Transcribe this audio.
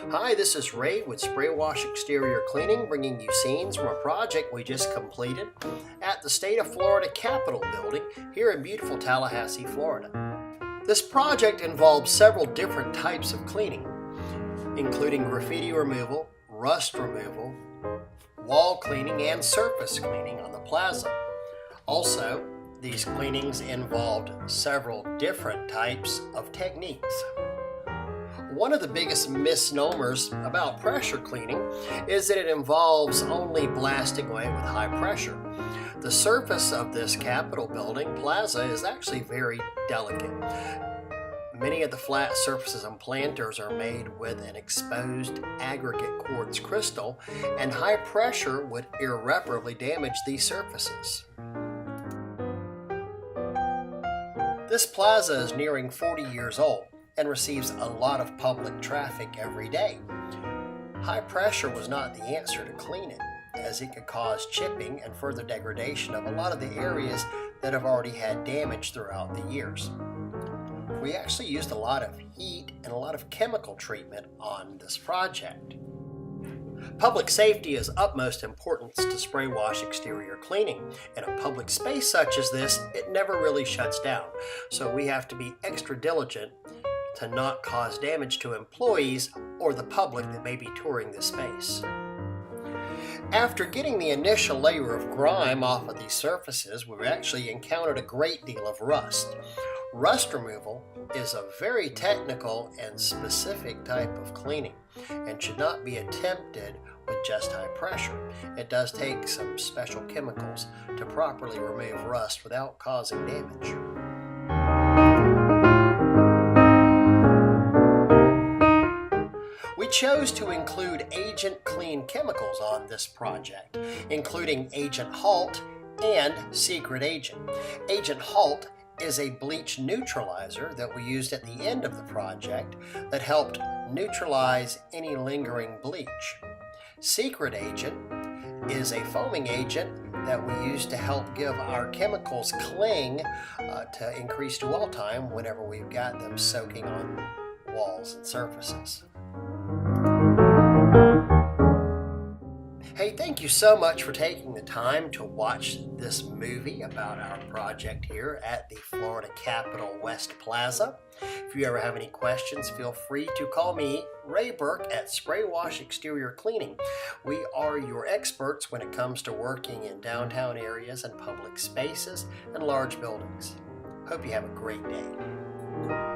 Hi, this is Ray with Spray Wash Exterior Cleaning, bringing you scenes from a project we just completed at the State of Florida Capitol Building here in beautiful Tallahassee, Florida. This project involves several different types of cleaning, including graffiti removal, rust removal, wall cleaning, and surface cleaning on the plaza. Also, these cleanings involved several different types of techniques. One of the biggest misnomers about pressure cleaning is that it involves only blasting away with high pressure. The surface of this Capitol building plaza is actually very delicate. Many of the flat surfaces and planters are made with an exposed aggregate quartz crystal, and high pressure would irreparably damage these surfaces. This plaza is nearing 40 years old and receives a lot of public traffic every day. High pressure was not the answer to clean it, as it could cause chipping and further degradation of a lot of the areas that have already had damage throughout the years. We actually used a lot of heat and a lot of chemical treatment on this project. Public safety is utmost importance to spray wash exterior cleaning. In a public space such as this, it never really shuts down, so we have to be extra diligent to not cause damage to employees or the public that may be touring this space. After getting the initial layer of grime off of these surfaces, we've actually encountered a great deal of rust. Rust removal is a very technical and specific type of cleaning and should not be attempted with just high pressure. It does take some special chemicals to properly remove rust without causing damage. We chose to include Agent Clean chemicals on this project, including Agent Halt and Secret Agent. Agent Halt is a bleach neutralizer that we used at the end of the project that helped neutralize any lingering bleach. Secret Agent is a foaming agent that we use to help give our chemicals cling to increase dwell time whenever we've got them soaking on walls and surfaces. Hey, thank you so much for taking the time to watch this movie about our project here at the Florida Capitol West Plaza. If you ever have any questions, feel free to call me, Ray Burke, at Spray Wash Exterior Cleaning. We are your experts when it comes to working in downtown areas and public spaces and large buildings. Hope you have a great day.